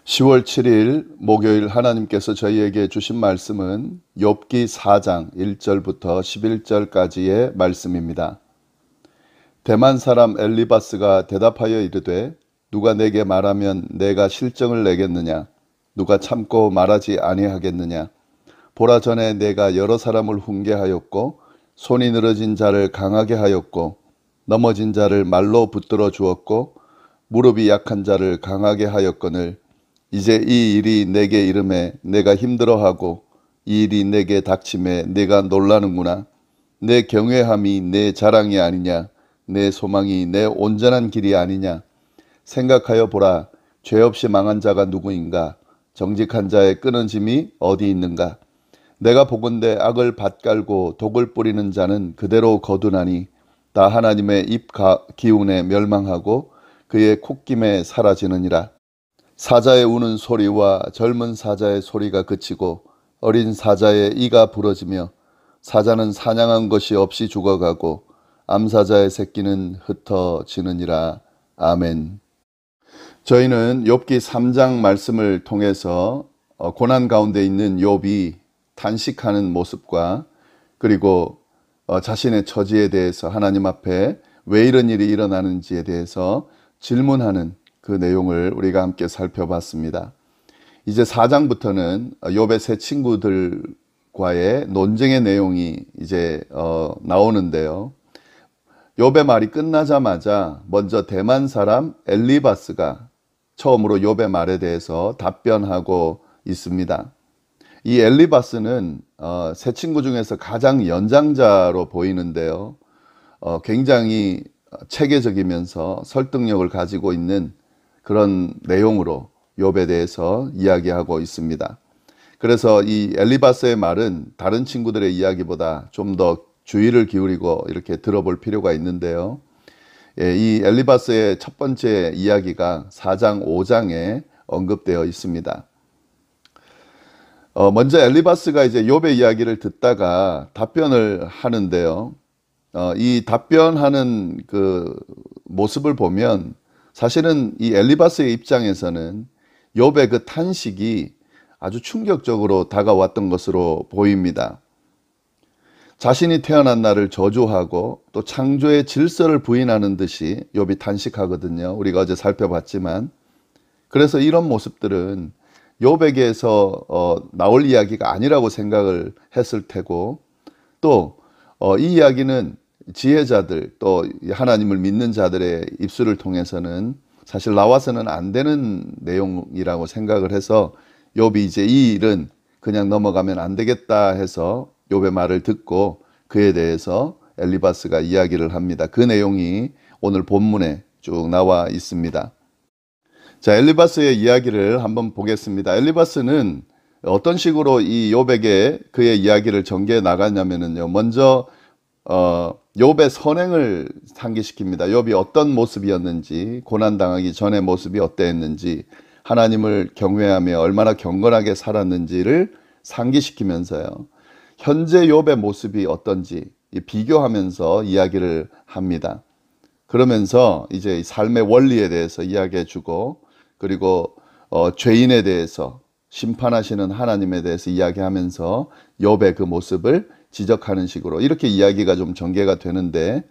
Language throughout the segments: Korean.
10월 7일 목요일 하나님께서 저희에게 주신 말씀은 욥기 4장 1절부터 11절까지의 말씀입니다. 대만 사람 엘리바스가 대답하여 이르되 누가 내게 말하면 내가 실정을 내겠느냐? 누가 참고 말하지 아니하겠느냐? 보라 전에 내가 여러 사람을 훈계하였고 손이 늘어진 자를 강하게 하였고 넘어진 자를 말로 붙들어 주었고 무릎이 약한 자를 강하게 하였거늘 이제 이 일이 내게 이름에 내가 힘들어하고 이 일이 내게 닥침에 내가 놀라는구나. 내 경외함이 내 자랑이 아니냐. 내 소망이 내 온전한 길이 아니냐. 생각하여 보라. 죄 없이 망한 자가 누구인가. 정직한 자의 끊어짐이 어디 있는가. 내가 보건대 악을 밭갈고 독을 뿌리는 자는 그대로 거두나니 다 하나님의 입 기운에 멸망하고 그의 콧김에 사라지느니라. 사자의 우는 소리와 젊은 사자의 소리가 그치고 어린 사자의 이가 부러지며 사자는 사냥한 것이 없이 죽어가고 암사자의 새끼는 흩어지느니라. 아멘. 저희는 욥기 3장 말씀을 통해서 고난 가운데 있는 욥이 탄식하는 모습과 그리고 자신의 처지에 대해서 하나님 앞에 왜 이런 일이 일어나는지에 대해서 질문하는 그 내용을 우리가 함께 살펴봤습니다. 이제 4장부터는 욥의 세 친구들과의 논쟁의 내용이 이제 나오는데요. 욥의 말이 끝나자마자 먼저 대만 사람 엘리바스가 처음으로 욥의 말에 대해서 답변하고 있습니다. 이 엘리바스는 세 친구 중에서 가장 연장자로 보이는데요. 굉장히 체계적이면서 설득력을 가지고 있는 그런 내용으로 욥에 대해서 이야기하고 있습니다. 그래서 이 엘리바스의 말은 다른 친구들의 이야기보다 좀 더 주의를 기울이고 이렇게 들어볼 필요가 있는데요. 이 엘리바스의 첫 번째 이야기가 4장 5장에 언급되어 있습니다. 먼저 엘리바스가 이제 욥의 이야기를 듣다가 답변을 하는데요. 이 답변하는 그 모습을 보면 사실은 이 엘리바스의 입장에서는 욥의 그 탄식이 아주 충격적으로 다가왔던 것으로 보입니다. 자신이 태어난 날을 저주하고 또 창조의 질서를 부인하는 듯이 욥이 탄식하거든요. 우리가 어제 살펴봤지만. 그래서 이런 모습들은 욥에게서 나올 이야기가 아니라고 생각을 했을 테고 또 이 이야기는 지혜자들 또 하나님을 믿는 자들의 입술을 통해서는 사실 나와서는 안 되는 내용이라고 생각을 해서 욥이 이제 이 일은 그냥 넘어가면 안 되겠다 해서 욥의 말을 듣고 그에 대해서 엘리바스가 이야기를 합니다. 그 내용이 오늘 본문에 쭉 나와 있습니다. 자, 엘리바스의 이야기를 한번 보겠습니다. 엘리바스는 어떤 식으로 이 욥에게 그의 이야기를 전개해 나가냐면요. 먼저 욥의 선행을 상기시킵니다. 욥이 어떤 모습이었는지, 고난당하기 전의 모습이 어땠는지, 하나님을 경외하며 얼마나 경건하게 살았는지를 상기시키면서요. 현재 욥의 모습이 어떤지 비교하면서 이야기를 합니다. 그러면서 이제 삶의 원리에 대해서 이야기해 주고 그리고 죄인에 대해서 심판하시는 하나님에 대해서 이야기하면서 욥의 그 모습을 지적하는 식으로 이렇게 이야기가 좀 전개가 되는데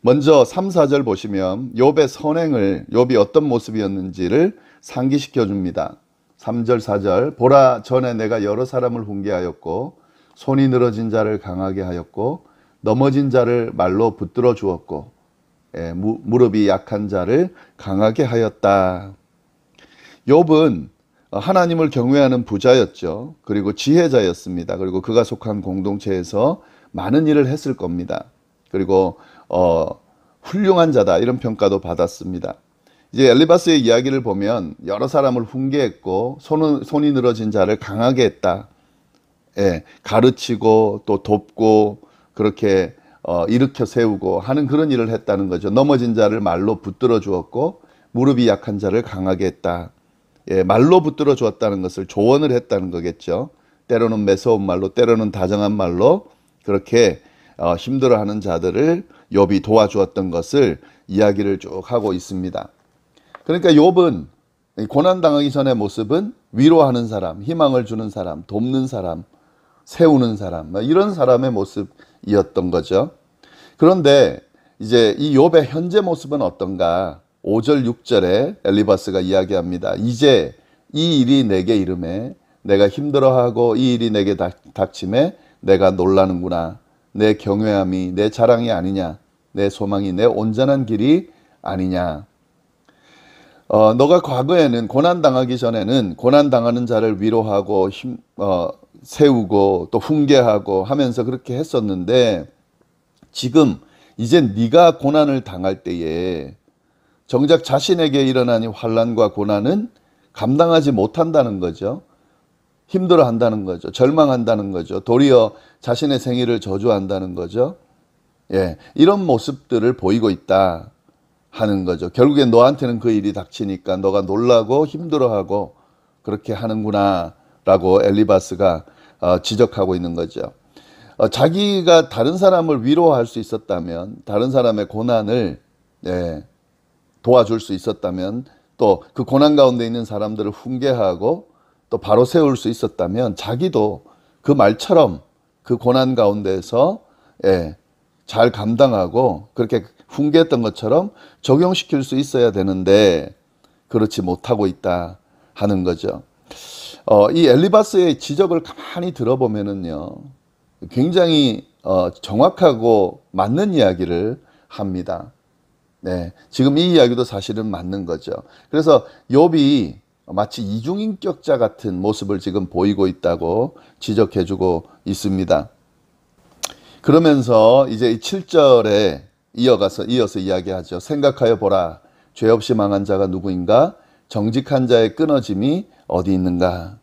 먼저 3, 4절 보시면 욥의 선행을 욥이 어떤 모습이었는지를 상기시켜 줍니다. 3절, 4절 보라 전에 내가 여러 사람을 훈계하였고 손이 늘어진 자를 강하게 하였고 넘어진 자를 말로 붙들어 주었고 무릎이 약한 자를 강하게 하였다. 욥은 하나님을 경외하는 부자였죠. 그리고 지혜자였습니다. 그리고 그가 속한 공동체에서 많은 일을 했을 겁니다. 그리고 훌륭한 자다 이런 평가도 받았습니다. 이제 엘리바스의 이야기를 보면 여러 사람을 훈계했고 손이 늘어진 자를 강하게 했다. 가르치고 또 돕고 그렇게 일으켜 세우고 하는 그런 일을 했다는 거죠. 넘어진 자를 말로 붙들어 주었고 무릎이 약한 자를 강하게 했다. 말로 붙들어 주었다는 것을 조언을 했다는 거겠죠. 때로는 매서운 말로 때로는 다정한 말로 그렇게 힘들어하는 자들을 욥이 도와주었던 것을 이야기를 쭉 하고 있습니다. 그러니까 욥은 고난 당하기 전의 모습은 위로하는 사람, 희망을 주는 사람, 돕는 사람, 세우는 사람, 이런 사람의 모습이었던 거죠. 그런데 이제 이 욥의 현재 모습은 어떤가? 5절 6절에 엘리바스가 이야기합니다. 이제 이 일이 내게 이름에 내가 힘들어하고 이 일이 내게 닥침에 내가 놀라는구나. 내 경외함이 내 자랑이 아니냐. 내 소망이 내 온전한 길이 아니냐. 너가 과거에는 고난당하기 전에는 고난당하는 자를 위로하고 세우고 또 훈계하고 하면서 그렇게 했었는데, 지금 이제 네가 고난을 당할 때에 정작 자신에게 일어난 이 환난과 고난은 감당하지 못한다는 거죠. 힘들어한다는 거죠. 절망한다는 거죠. 도리어 자신의 생일을 저주한다는 거죠. 예, 이런 모습들을 보이고 있다 하는 거죠. 결국엔 너한테는 그 일이 닥치니까 너가 놀라고 힘들어하고 그렇게 하는구나 라고 엘리바스가 지적하고 있는 거죠. 자기가 다른 사람을 위로할 수 있었다면, 다른 사람의 고난을 도와줄 수 있었다면, 또 그 고난 가운데 있는 사람들을 훈계하고 또 바로 세울 수 있었다면, 자기도 그 말처럼 그 고난 가운데서 잘 감당하고 그렇게 훈계했던 것처럼 적용시킬 수 있어야 되는데 그렇지 못하고 있다 하는 거죠. 이 엘리바스의 지적을 가만히 들어보면은요, 굉장히 정확하고 맞는 이야기를 합니다. 네, 지금 이 이야기도 사실은 맞는 거죠. 그래서 욥이 마치 이중인격자 같은 모습을 지금 보이고 있다고 지적해주고 있습니다. 그러면서 이제 7절에 이어서 이야기하죠. 생각하여 보라. 죄 없이 망한 자가 누구인가? 정직한 자의 끊어짐이 어디 있는가?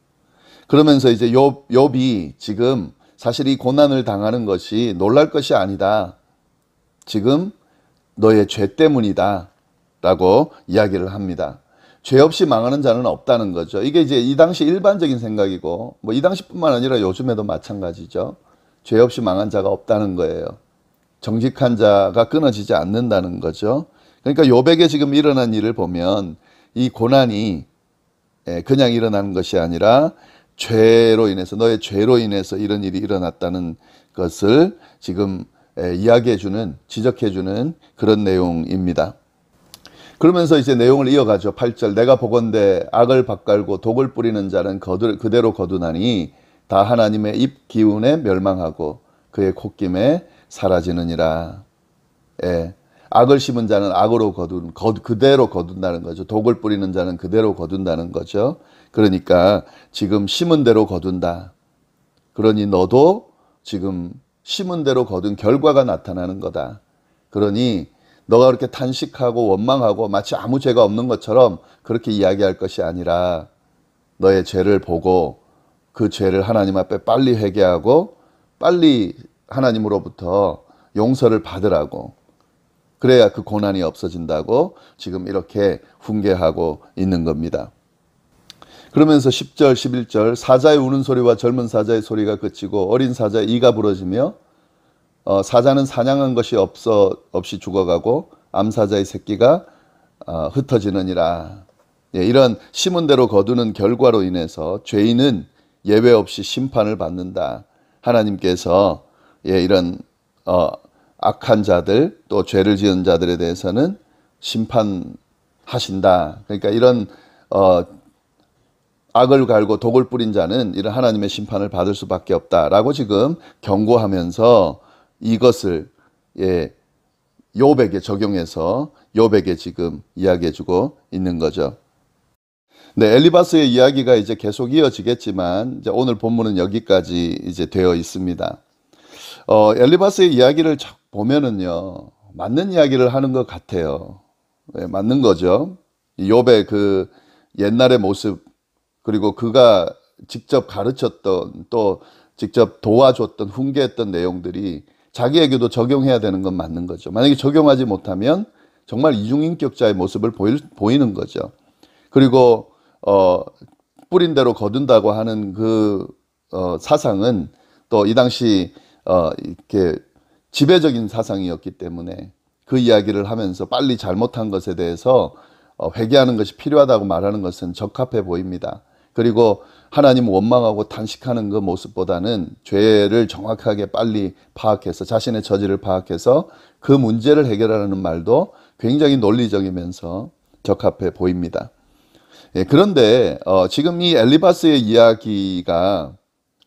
그러면서 이제 욥이 지금 사실 이 고난을 당하는 것이 놀랄 것이 아니다. 지금 너의 죄 때문이다 라고 이야기를 합니다. 죄 없이 망하는 자는 없다는 거죠. 이게 이제 이 당시 일반적인 생각이고, 뭐 이 당시뿐만 아니라 요즘에도 마찬가지죠. 죄 없이 망한 자가 없다는 거예요. 정직한 자가 끊어지지 않는다는 거죠. 그러니까 욥에게 지금 일어난 일을 보면 이 고난이 그냥 일어나는 것이 아니라 죄로 인해서, 너의 죄로 인해서 이런 일이 일어났다는 것을 지금 이야기해주는, 지적해주는 그런 내용입니다. 그러면서 이제 내용을 이어가죠. 8절, 내가 보건대 악을 밭갈고 독을 뿌리는 자는 그대로 거두나니 다 하나님의 입 기운에 멸망하고 그의 콧김에 사라지느니라. 악을 심은 자는 악으로 그대로 거둔다는 거죠. 독을 뿌리는 자는 그대로 거둔다는 거죠. 그러니까 지금 심은 대로 거둔다. 그러니 너도 지금 심은 대로 거둔 결과가 나타나는 거다. 그러니 너가 그렇게 탄식하고 원망하고 마치 아무 죄가 없는 것처럼 그렇게 이야기할 것이 아니라 너의 죄를 보고 그 죄를 하나님 앞에 빨리 회개하고 빨리 하나님으로부터 용서를 받으라고, 그래야 그 고난이 없어진다고 지금 이렇게 훈계하고 있는 겁니다. 그러면서 10절 11절, 사자의 우는 소리와 젊은 사자의 소리가 그치고 어린 사자의 이가 부러지며 사자는 사냥한 것이 없이 죽어가고 암사자의 새끼가 흩어지느니라. 이런 심은 대로 거두는 결과로 인해서 죄인은 예외 없이 심판을 받는다. 하나님께서 이런 악한 자들, 또 죄를 지은 자들에 대해서는 심판하신다. 그러니까 이런 악을 갈고 독을 뿌린 자는 이런 하나님의 심판을 받을 수밖에 없다라고 지금 경고하면서 이것을 욥에게 적용해서 욥에게 지금 이야기해주고 있는 거죠. 네, 엘리바스의 이야기가 이제 계속 이어지겠지만 이제 오늘 본문은 여기까지 이제 되어 있습니다. 엘리바스의 이야기를 보면은요, 맞는 이야기를 하는 것 같아요. 네, 맞는 거죠. 욥의 그 옛날의 모습, 그리고 그가 직접 가르쳤던, 또 직접 도와줬던, 훈계했던 내용들이 자기에게도 적용해야 되는 건 맞는 거죠. 만약에 적용하지 못하면 정말 이중인격자의 모습을 보이는 거죠. 그리고 뿌린 대로 거둔다고 하는 그 사상은 또 이 당시 이렇게 지배적인 사상이었기 때문에 그 이야기를 하면서 빨리 잘못한 것에 대해서 회개하는 것이 필요하다고 말하는 것은 적합해 보입니다. 그리고 하나님 원망하고 탄식하는 그 모습보다는 죄를 정확하게 빨리 파악해서 자신의 저지를 파악해서 그 문제를 해결하는 말도 굉장히 논리적이면서 적합해 보입니다. 예, 그런데 지금 이 엘리바스의 이야기가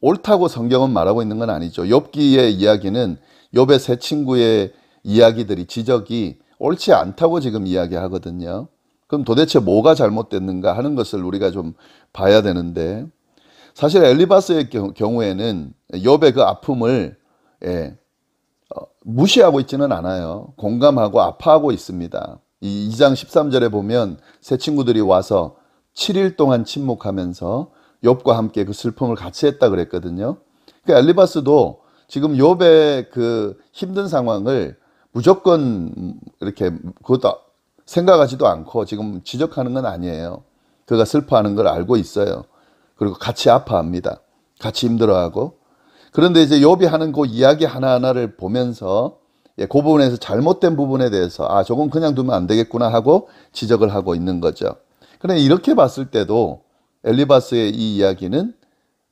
옳다고 성경은 말하고 있는 건 아니죠. 욥기의 이야기는 욥의 세 친구의 이야기들이 지적이 옳지 않다고 지금 이야기하거든요. 그럼 도대체 뭐가 잘못됐는가 하는 것을 우리가 좀 봐야 되는데, 사실 엘리바스의 경우에는 욥의 그 아픔을 무시하고 있지는 않아요. 공감하고 아파하고 있습니다. 이 2장 13절에 보면 세 친구들이 와서 7일 동안 침묵하면서 욥과 함께 그 슬픔을 같이 했다 그랬거든요. 그러니까 엘리바스도 지금 욥의 그 힘든 상황을 무조건 이렇게 그것도 생각하지도 않고 지금 지적하는 건 아니에요. 그가 슬퍼하는 걸 알고 있어요. 그리고 같이 아파합니다. 같이 힘들어하고. 그런데 이제 욥이 하는 그 이야기 하나하나를 보면서 그 부분에서 잘못된 부분에 대해서 저건 그냥 두면 안 되겠구나 하고 지적을 하고 있는 거죠. 그런데 이렇게 봤을 때도 엘리바스의 이 이야기는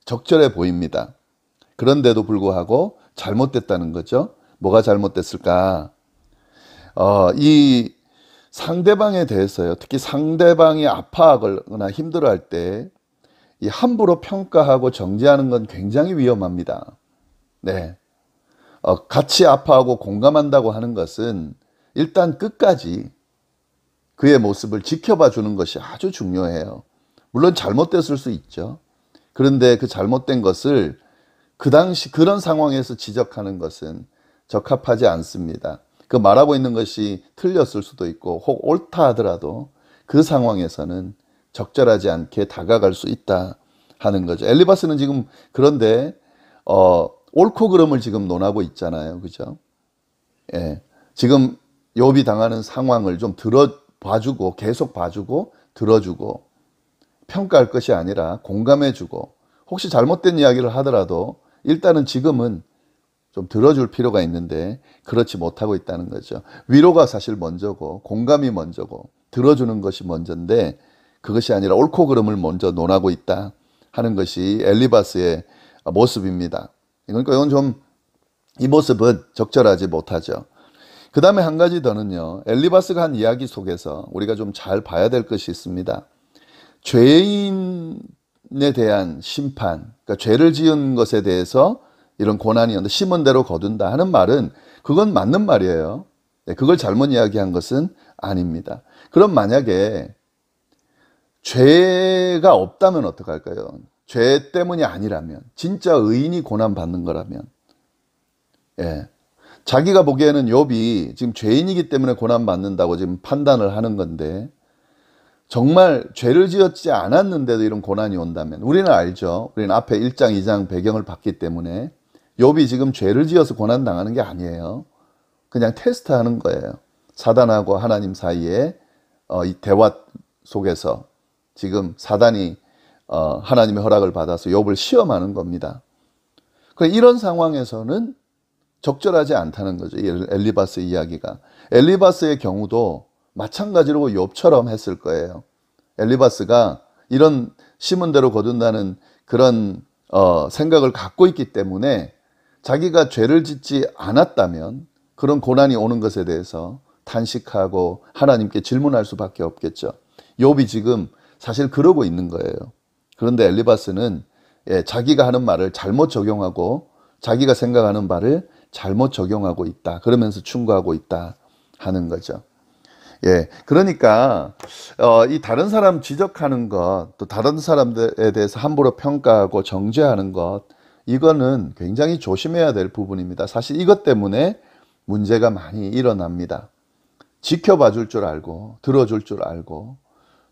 적절해 보입니다. 그런데도 불구하고 잘못됐다는 거죠. 뭐가 잘못됐을까? 이 상대방에 대해서요. 특히 상대방이 아파하거나 힘들어할 때 이 함부로 평가하고 정죄하는 건 굉장히 위험합니다. 네. 같이 아파하고 공감한다고 하는 것은 일단 끝까지 그의 모습을 지켜봐 주는 것이 아주 중요해요. 물론 잘못됐을 수 있죠. 그런데 그 잘못된 것을 그 당시 그런 상황에서 지적하는 것은 적합하지 않습니다. 그 말하고 있는 것이 틀렸을 수도 있고 혹 옳다 하더라도 그 상황에서는 적절하지 않게 다가갈 수 있다 하는 거죠. 엘리바스는 지금 그런데 옳고 그름을 지금 논하고 있잖아요. 그죠? 예. 지금 욥이 당하는 상황을 좀 봐주고 계속 봐주고 들어주고 평가할 것이 아니라 공감해주고 혹시 잘못된 이야기를 하더라도 일단은 지금은 좀 들어줄 필요가 있는데 그렇지 못하고 있다는 거죠. 위로가 사실 먼저고 공감이 먼저고 들어주는 것이 먼저인데 그것이 아니라 옳고 그름을 먼저 논하고 있다 하는 것이 엘리바스의 모습입니다. 그러니까 이건 좀 이 모습은 적절하지 못하죠. 그 다음에 한 가지 더는요. 엘리바스가 한 이야기 속에서 우리가 좀 잘 봐야 될 것이 있습니다. 죄인에 대한 심판, 그러니까 죄를 지은 것에 대해서 이런 고난이 온다, 심은 대로 거둔다 하는 말은 그건 맞는 말이에요. 그걸 잘못 이야기한 것은 아닙니다. 그럼 만약에 죄가 없다면 어떡할까요? 죄 때문이 아니라면, 진짜 의인이 고난받는 거라면, 자기가 보기에는 욥이 지금 죄인이기 때문에 고난받는다고 지금 판단을 하는 건데, 정말 죄를 지었지 않았는데도 이런 고난이 온다면, 우리는 알죠. 우리는 앞에 1장, 2장 배경을 봤기 때문에 욥이 지금 죄를 지어서 고난당하는 게 아니에요. 그냥 테스트하는 거예요. 사단하고 하나님 사이에 이 대화 속에서 지금 사단이 하나님의 허락을 받아서 욥을 시험하는 겁니다. 이런 상황에서는 적절하지 않다는 거죠. 이 엘리바스 이야기가. 엘리바스의 경우도 마찬가지로 욥처럼 했을 거예요. 엘리바스가 이런 심은 대로 거둔다는 그런 생각을 갖고 있기 때문에 자기가 죄를 짓지 않았다면 그런 고난이 오는 것에 대해서 탄식하고 하나님께 질문할 수밖에 없겠죠. 욥이 지금 사실 그러고 있는 거예요. 그런데 엘리바스는 자기가 하는 말을 잘못 적용하고 자기가 생각하는 바를 잘못 적용하고 있다. 그러면서 충고하고 있다 하는 거죠. 그러니까 이 다른 사람 지적하는 것, 또 다른 사람들에 대해서 함부로 평가하고 정죄하는 것, 이거는 굉장히 조심해야 될 부분입니다. 사실 이것 때문에 문제가 많이 일어납니다. 지켜봐 줄 줄 알고, 들어줄 줄 알고,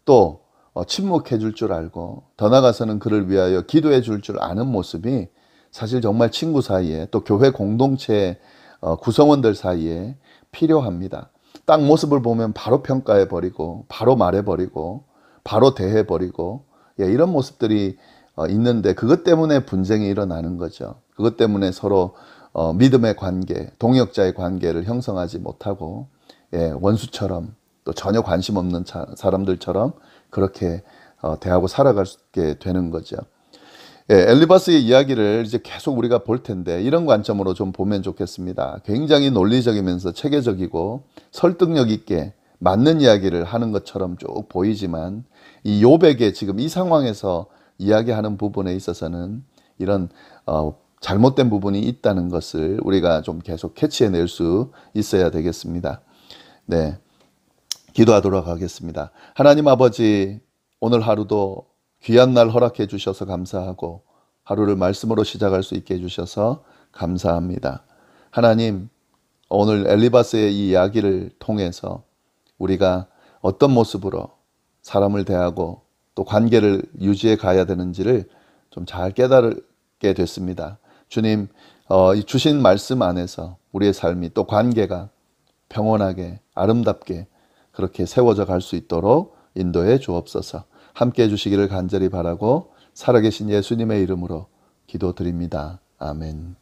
또 침묵해 줄 줄 알고, 더 나아가서는 그를 위하여 기도해 줄 줄 아는 모습이 사실 정말 친구 사이에, 또 교회 공동체 구성원들 사이에 필요합니다. 딱 모습을 보면 바로 평가해 버리고, 바로 말해 버리고, 바로 대해 버리고, 이런 모습들이 있는데 그것 때문에 분쟁이 일어나는 거죠. 그것 때문에 서로 믿음의 관계, 동역자의 관계를 형성하지 못하고 원수처럼 또 전혀 관심 없는 사람들처럼 그렇게 대하고 살아가게 되는 거죠. 예, 엘리바스의 이야기를 이제 계속 우리가 볼 텐데 이런 관점으로 좀 보면 좋겠습니다. 굉장히 논리적이면서 체계적이고 설득력 있게 맞는 이야기를 하는 것처럼 쭉 보이지만 이 욥에게 지금 이 상황에서 이야기하는 부분에 있어서는 이런 잘못된 부분이 있다는 것을 우리가 좀 계속 캐치해낼 수 있어야 되겠습니다. 네, 기도하도록 하겠습니다. 하나님 아버지, 오늘 하루도 귀한 날 허락해 주셔서 감사하고 하루를 말씀으로 시작할 수 있게 해주셔서 감사합니다. 하나님, 오늘 엘리바스의 이 이야기를 통해서 우리가 어떤 모습으로 사람을 대하고 또 관계를 유지해 가야 되는지를 좀 잘 깨달게 됐습니다. 주님, 주신 말씀 안에서 우리의 삶이 또 관계가 평온하게 아름답게 그렇게 세워져 갈 수 있도록 인도해 주옵소서. 함께 해주시기를 간절히 바라고 살아계신 예수님의 이름으로 기도드립니다. 아멘.